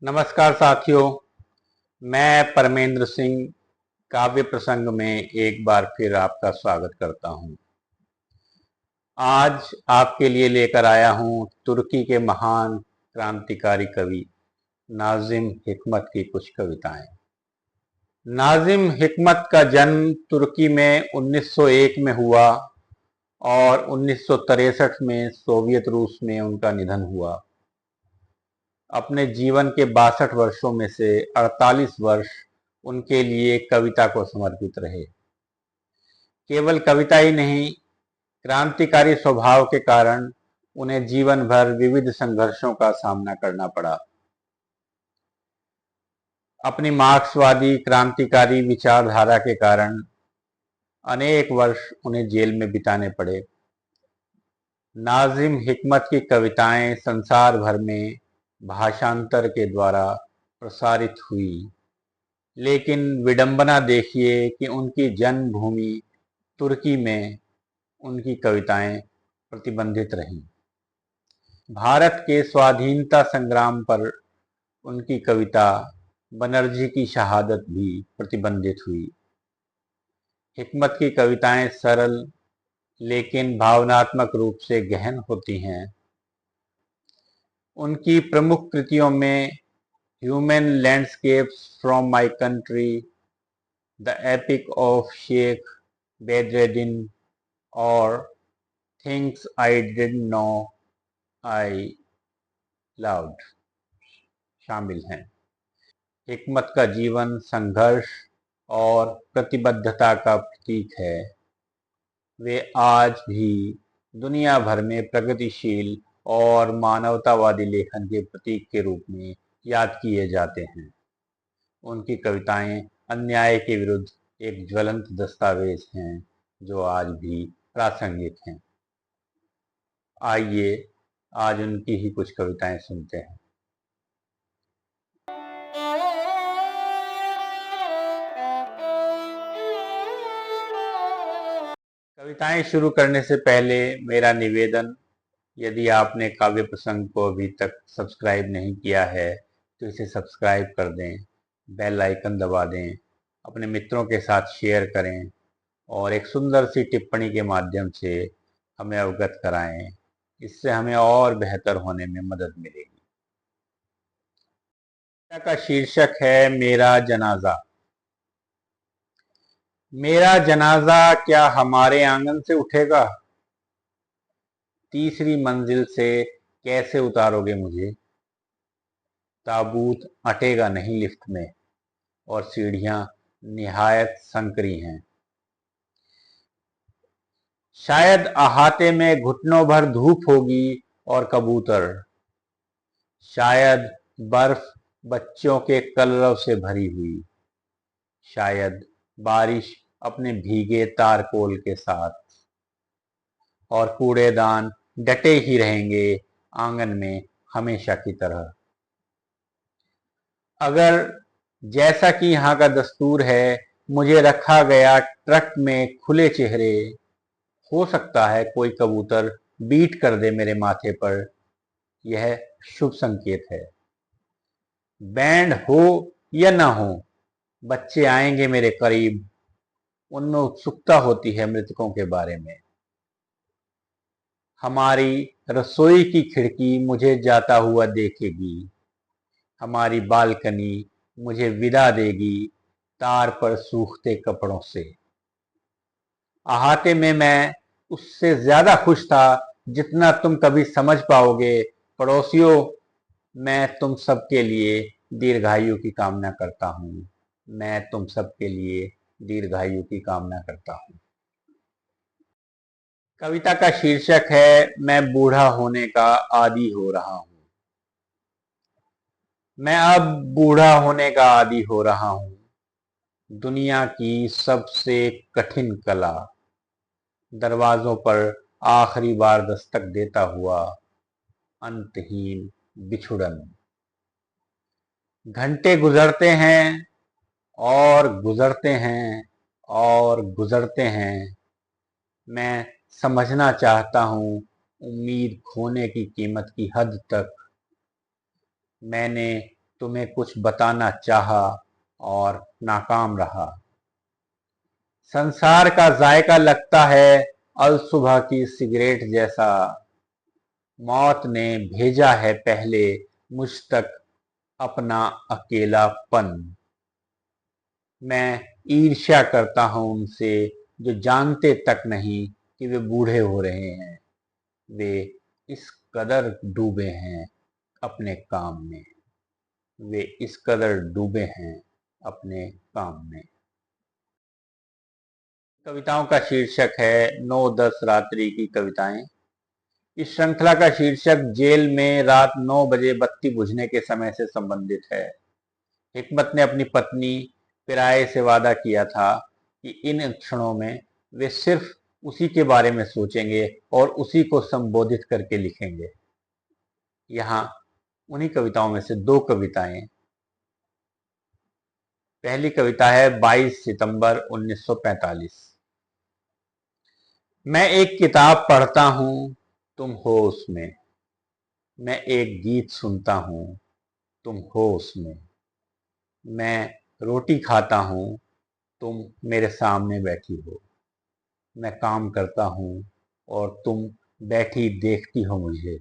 नमस्कार साथियों, मैं परमेंद्र सिंह काव्य प्रसंग में एक बार फिर आपका स्वागत करता हूं। आज आपके लिए लेकर आया हूं तुर्की के महान क्रांतिकारी कवि नाजिम हिकमत की कुछ कविताएं। नाजिम हिकमत का जन्म तुर्की में 1901 में हुआ और 1963 में सोवियत रूस में उनका निधन हुआ। अपने जीवन के 62 वर्षों में से 48 वर्ष उनके लिए कविता को समर्पित रहे। केवल कविता ही नहीं, क्रांतिकारी स्वभाव के कारण उन्हें जीवन भर विविध संघर्षों का सामना करना पड़ा। अपनी मार्क्सवादी क्रांतिकारी विचारधारा के कारण अनेक वर्ष उन्हें जेल में बिताने पड़े। नाजिम हिकमत की कविताएं संसार भर में भाषांतर के द्वारा प्रसारित हुई, लेकिन विडंबना देखिए कि उनकी जन्मभूमि तुर्की में उनकी कविताएं प्रतिबंधित रहीं। भारत के स्वाधीनता संग्राम पर उनकी कविता बनर्जी की शहादत भी प्रतिबंधित हुई। हिकमत की कविताएं सरल लेकिन भावनात्मक रूप से गहन होती हैं। उनकी प्रमुख कृतियों में human landscapes from my country, the epic of Sheikh Bedreddin और things I didn't know I loved शामिल हैं। हिकमत का जीवन संघर्ष और प्रतिबद्धता का प्रतीक है। वे आज भी दुनिया भर में प्रगतिशील और मानवतावादी लेखन के प्रतीक के रूप में याद किए जाते हैं। उनकी कविताएं अन्याय के विरुद्ध एक ज्वलंत दस्तावेज हैं जो आज भी प्रासंगिक हैं। आइए आज उनकी ही कुछ कविताएं सुनते हैं। कविताएं शुरू करने से पहले मेरा निवेदन, यदि आपने काव्य प्रसंग को अभी तक सब्सक्राइब नहीं किया है तो इसे सब्सक्राइब कर दें, बेल आइकन दबा दें, अपने मित्रों के साथ शेयर करें और एक सुंदर सी टिप्पणी के माध्यम से हमें अवगत कराएं। इससे हमें और बेहतर होने में मदद मिलेगी। का शीर्षक है मेरा जनाजा। मेरा जनाजा क्या हमारे आंगन से उठेगा? तीसरी मंजिल से कैसे उतारोगे मुझे? ताबूत अटेगा नहीं लिफ्ट में और सीढ़ियां निहायत संकरी हैं। शायद अहाते में घुटनों भर धूप होगी और कबूतर, शायद बर्फ बच्चों के कलरव से भरी हुई, शायद बारिश अपने भीगे तारकोल के साथ, और कूड़ेदान डटे ही रहेंगे आंगन में हमेशा की तरह। अगर जैसा कि यहाँ का दस्तूर है मुझे रखा गया ट्रक में खुले चेहरे, हो सकता है कोई कबूतर बीट कर दे मेरे माथे पर, यह शुभ संकेत है। बैंड हो या ना हो, बच्चे आएंगे मेरे करीब, उनमें उत्सुकता होती है मृतकों के बारे में। हमारी रसोई की खिड़की मुझे जाता हुआ देखेगी, हमारी बालकनी मुझे विदा देगी तार पर सूखते कपड़ों से। अहाते में मैं उससे ज्यादा खुश था जितना तुम कभी समझ पाओगे। पड़ोसियों, मैं तुम सबके लिए दीर्घायु की कामना करता हूँ। मैं तुम सबके लिए दीर्घायु की कामना करता हूँ। कविता का शीर्षक है मैं बूढ़ा होने का आदी हो रहा हूँ। मैं अब बूढ़ा होने का आदी हो रहा हूँ। दुनिया की सबसे कठिन कला दरवाजों पर आखिरी बार दस्तक देता हुआ अंतहीन बिछुड़न। घंटे गुजरते हैं और गुजरते हैं और गुजरते हैं। मैं समझना चाहता हूँ उम्मीद खोने की कीमत की हद तक। मैंने तुम्हें कुछ बताना चाहा और नाकाम रहा। संसार का जायका लगता है अल सुबह की सिगरेट जैसा। मौत ने भेजा है पहले मुझ तक अपना अकेलापन। मैं ईर्ष्या करता हूं उनसे जो जानते तक नहीं कि वे बूढ़े हो रहे हैं। वे इस कदर डूबे हैं अपने काम में। वे इस कदर डूबे हैं अपने काम में। कविताओं का शीर्षक है 9-10 रात्रि की कविताएं। इस श्रृंखला का शीर्षक जेल में रात 9 बजे बत्ती बुझने के समय से संबंधित है। हिकमत ने अपनी पत्नी पिराए से वादा किया था कि इन क्षणों में वे सिर्फ उसी के बारे में सोचेंगे और उसी को संबोधित करके लिखेंगे। यहाँ उन्हीं कविताओं में से दो कविताएं। पहली कविता है 22 सितंबर 1945। मैं एक किताब पढ़ता हूं, तुम हो उसमें। मैं एक गीत सुनता हूं, तुम हो उसमें। मैं रोटी खाता हूं, तुम मेरे सामने बैठी हो। मैं काम करता हूं और तुम बैठी देखती हो मुझे।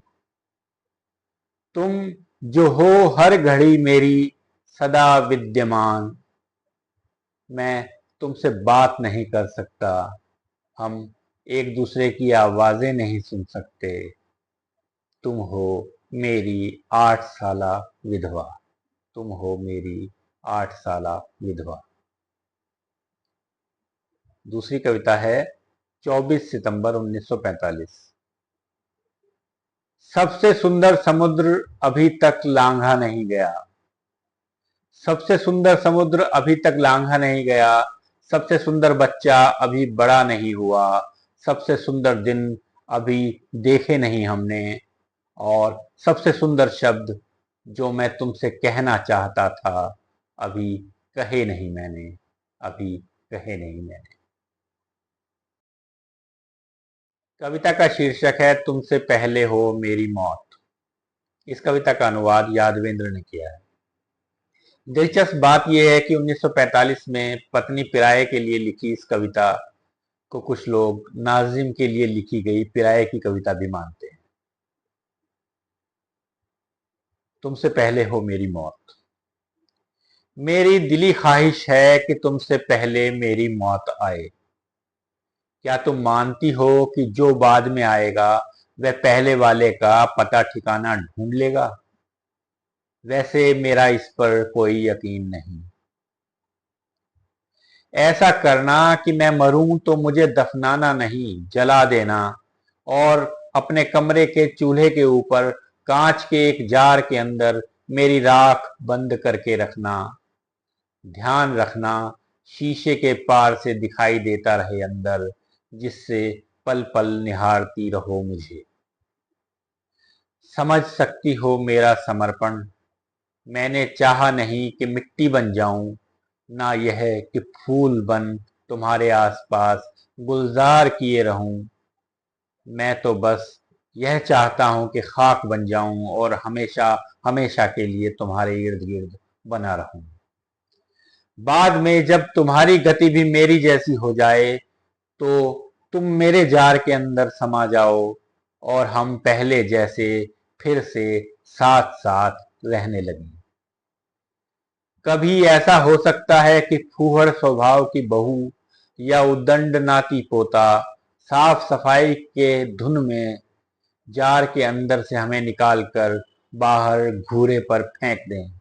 तुम जो हो हर घड़ी मेरी सदा विद्यमान। मैं तुमसे बात नहीं कर सकता, हम एक दूसरे की आवाजें नहीं सुन सकते। तुम हो मेरी 8 साला विधवा। तुम हो मेरी 8 साला विधवा। दूसरी कविता है 24 सितंबर 1945। सबसे सुंदर समुद्र अभी तक लांघा नहीं गया। सबसे सुंदर समुद्र अभी तक लांघा नहीं गया। सबसे सुंदर बच्चा अभी बड़ा नहीं हुआ। सबसे सुंदर दिन अभी देखे नहीं हमने। और सबसे सुंदर शब्द जो मैं तुमसे कहना चाहता था अभी कहे नहीं मैंने। अभी कहे नहीं मैंने। कविता का शीर्षक है तुमसे पहले हो मेरी मौत। इस कविता का अनुवाद यादवेंद्र ने किया है। दिलचस्प बात यह है कि 1945 में पत्नी पिराये के लिए लिखी इस कविता को कुछ लोग नाजिम के लिए लिखी गई पिराये की कविता भी मानते हैं। तुमसे पहले हो मेरी मौत। मेरी दिली ख्वाहिश है कि तुमसे पहले मेरी मौत आए। क्या तुम मानती हो कि जो बाद में आएगा वह पहले वाले का पता ठिकाना ढूंढ लेगा? वैसे मेरा इस पर कोई यकीन नहीं। ऐसा करना कि मैं मरूं तो मुझे दफनाना नहीं, जला देना और अपने कमरे के चूल्हे के ऊपर कांच के एक जार के अंदर मेरी राख बंद करके रखना। ध्यान रखना शीशे के पार से दिखाई देता रहे अंदर, जिससे पल पल निहारती रहो मुझे। समझ सकती हो मेरा समर्पण। मैंने चाहा नहीं कि मिट्टी बन जाऊं, ना यह कि फूल बन तुम्हारे आसपास गुलजार किए रहूं। मैं तो बस यह चाहता हूं कि खाक बन जाऊं और हमेशा हमेशा के लिए तुम्हारे इर्द गिर्द बना रहूं। बाद में जब तुम्हारी गति भी मेरी जैसी हो जाए तो तुम मेरे जार के अंदर समा जाओ और हम पहले जैसे फिर से साथ साथ रहने लगे। कभी ऐसा हो सकता है कि फूहड़ स्वभाव की बहू या उद्दंड नाती पोता साफ सफाई के धुन में जार के अंदर से हमें निकालकर बाहर घूरे पर फेंक दें।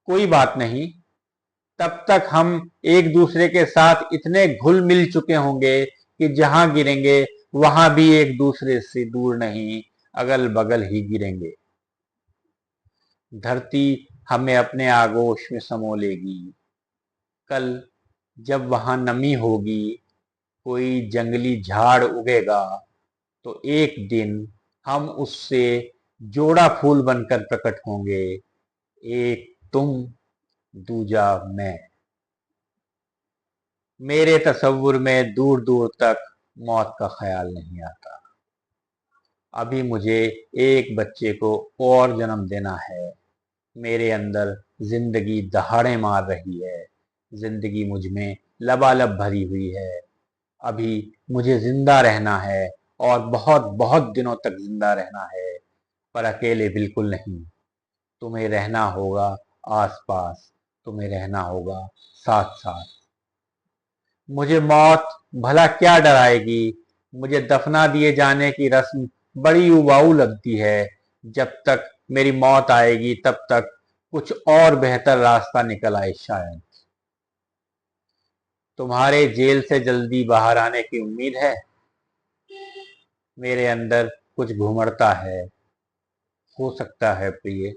कोई बात नहीं, तब तक हम एक दूसरे के साथ इतने घुल मिल चुके होंगे कि जहां गिरेंगे वहां भी एक दूसरे से दूर नहीं, अगल बगल ही गिरेंगे। धरती हमें अपने आगोश में समो लेगी। कल जब वहां नमी होगी, कोई जंगली झाड़ उगेगा तो एक दिन हम उससे जोड़ा फूल बनकर प्रकट होंगे। एक तुम, दूजा मैं। मेरे तसव्वुर में दूर दूर तक मौत का ख्याल नहीं आता। अभी मुझे एक बच्चे को और जन्म देना है। मेरे अंदर जिंदगी दहाड़े मार रही है। जिंदगी मुझ में लबालब भरी हुई है। अभी मुझे जिंदा रहना है और बहुत बहुत दिनों तक जिंदा रहना है, पर अकेले बिल्कुल नहीं। तुम्हें रहना होगा आसपास, तुम्हें रहना होगा साथ साथ। मुझे मौत भला क्या डराएगी। मुझे दफना दिए जाने की रस्म बड़ी उबाऊ लगती है। जब तक मेरी मौत आएगी तब तक कुछ और बेहतर रास्ता निकल आए शायद। तुम्हारे जेल से जल्दी बाहर आने की उम्मीद है। मेरे अंदर कुछ घुमड़ता है। हो सकता है प्रिय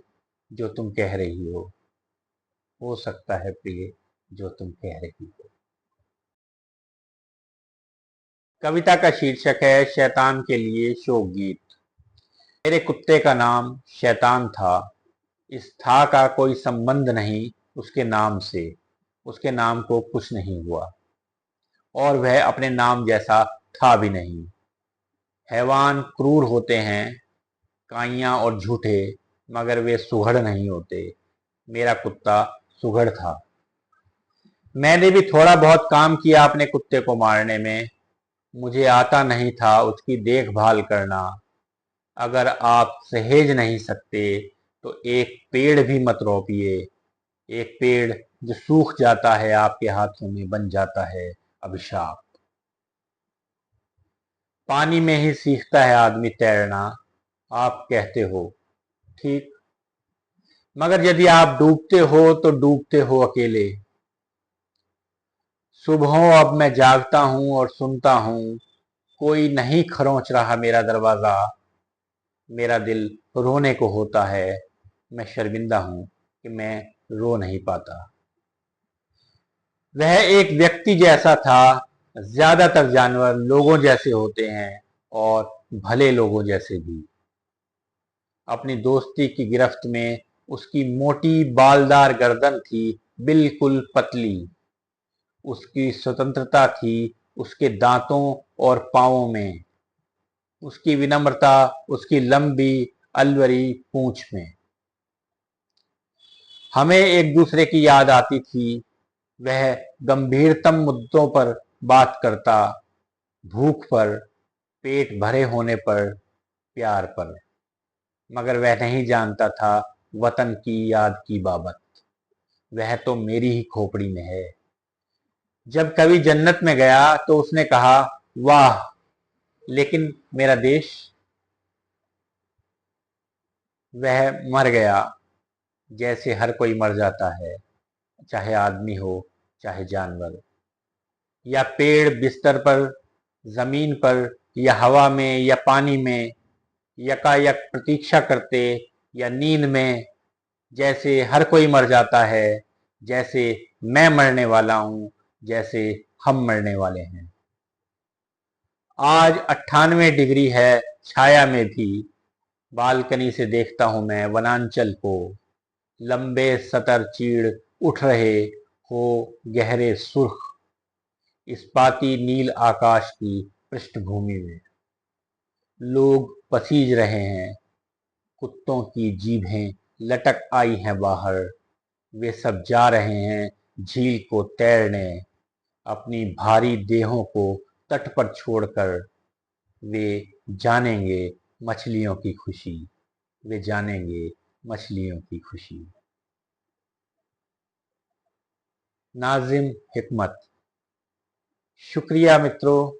जो तुम कह रही हो सकता है प्रिय जो तुम कह रही हो। कविता का शीर्षक है शैतान के लिए शोक गीत। मेरे कुत्ते का नाम शैतान था। इस था का कोई संबंध नहीं उसके नाम से। उसके नाम को कुछ नहीं हुआ और वह अपने नाम जैसा था भी नहीं। हैवान क्रूर होते हैं, काइयां और झूठे, मगर वे सुघड़ नहीं होते। मेरा कुत्ता सुघड़ था। मैंने भी थोड़ा बहुत काम किया अपने कुत्ते को मारने में। मुझे आता नहीं था उसकी देखभाल करना। अगर आप सहेज नहीं सकते तो एक पेड़ भी मत रोपिए। एक पेड़ जो सूख जाता है आपके हाथों में बन जाता है अभिशाप। पानी में ही सीखता है आदमी तैरना, आप कहते हो ठीक, मगर यदि आप डूबते हो तो डूबते हो अकेले। सुबहों अब मैं जागता हूं और सुनता हूं कोई नहीं खरोंच रहा मेरा दरवाजा। मेरा दिल रोने को होता है। मैं शर्मिंदा हूं कि मैं रो नहीं पाता। वह एक व्यक्ति जैसा था। ज्यादातर जानवर लोगों जैसे होते हैं और भले लोगों जैसे भी। अपनी दोस्ती की गिरफ्त में उसकी मोटी बालदार गर्दन थी, बिल्कुल पतली। उसकी स्वतंत्रता थी उसके दांतों और पांवों में। उसकी विनम्रता उसकी लंबी अलवरी पूंछ में। हमें एक दूसरे की याद आती थी। वह गंभीरतम मुद्दों पर बात करता, भूख पर, पेट भरे होने पर, प्यार पर, मगर वह नहीं जानता था वतन की याद की बाबत। वह तो मेरी ही खोपड़ी में है। जब कभी जन्नत में गया तो उसने कहा वाह, लेकिन मेरा देश। वह मर गया जैसे हर कोई मर जाता है, चाहे आदमी हो चाहे जानवर, या पेड़ बिस्तर पर, जमीन पर, या हवा में या पानी में, यकायक प्रतीक्षा करते, या नींद में। जैसे हर कोई मर जाता है, जैसे मैं मरने वाला हूं, जैसे हम मरने वाले हैं। आज 98 डिग्री है छाया में भी। बालकनी से देखता हूं मैं वनांचल को। लंबे सतर चीड़ उठ रहे हो गहरे सुर्ख इस्पाती नील आकाश की पृष्ठभूमि में। लोग पसीज रहे हैं। कुत्तों की जीभें लटक आई हैं बाहर। वे सब जा रहे हैं झील को तैरने। अपनी भारी देहों को तट पर छोड़कर वे जानेंगे मछलियों की खुशी। वे जानेंगे मछलियों की खुशी। नाजिम हिकमत। शुक्रिया मित्रों।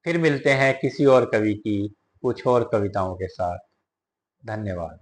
फिर मिलते हैं किसी और कवि की कुछ और कविताओं के साथ। धन्यवाद।